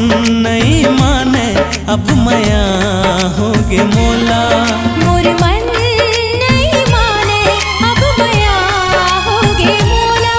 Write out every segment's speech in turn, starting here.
नहीं माने अब मया होगे मोला। मोर मन नहीं माने अब मया होगे मोला।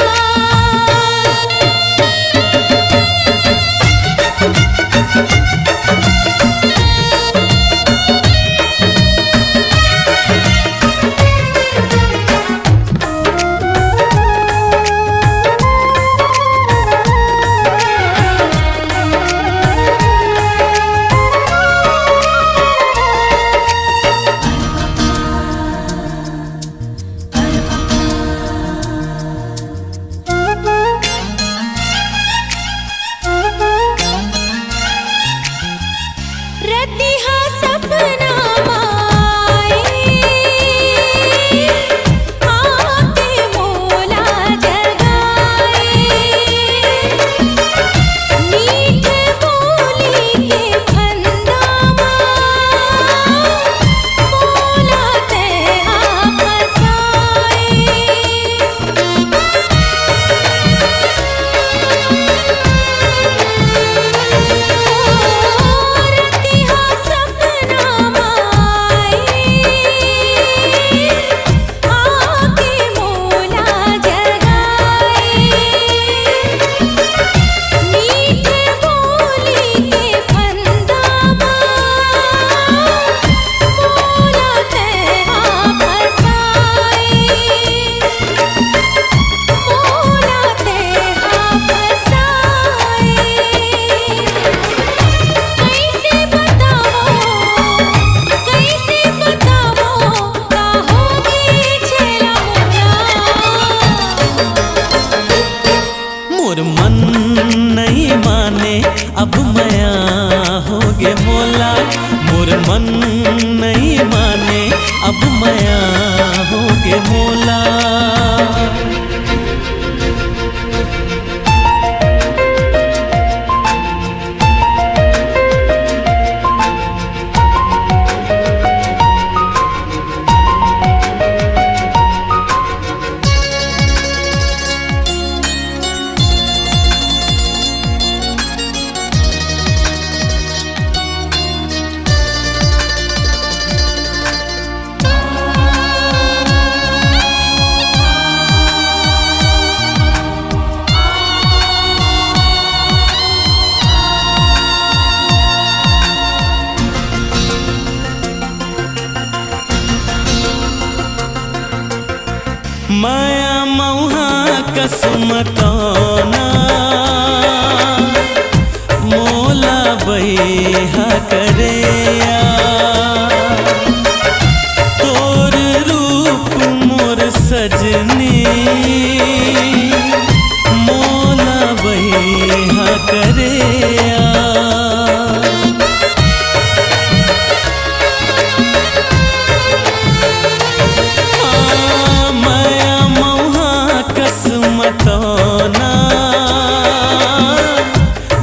रतिहा सपना माए आके मोला जगाए। मीठ बोली के फंदा मोला ते आप हंसाए। मोर मन नहीं माने अब मया होगे मोला। मोर मन नहीं माने अब मया होगे मोला। माया मौहा कसमतौना मोला बैहा करेया। तोर रूप मोर सजनी मोला बैहा करेया। कसमतौना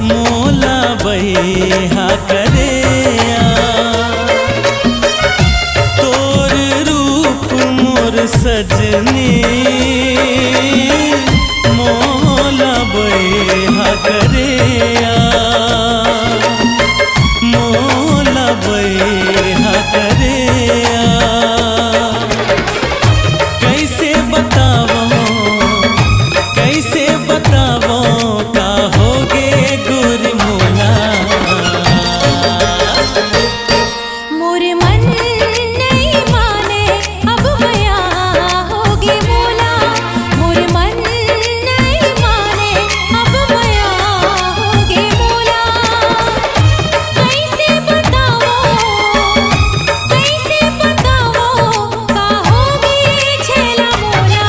मोला बैहा करेया। तोर रूप मोर सजनी मोला बैहा करेया। मोला बैहा करेया। कैसे बतावो का होगे गुर मोला। मोर मन नहीं माने अब मया होगे मोला। मोर मन नहीं माने अब मया होगे मोला। कैसे बताओ का होगे छेला मोला।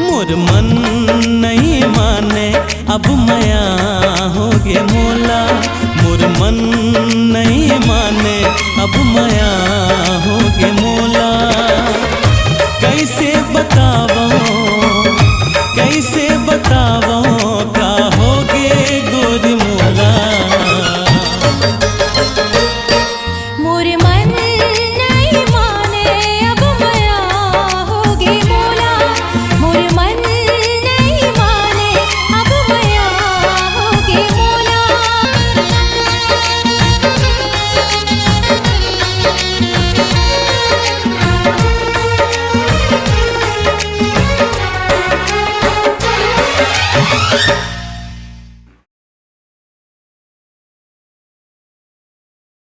मोर मन नहीं माने अब मया होगे मोला। मोर मन नहीं माने अब मया होगे मोला। कैसे बतावो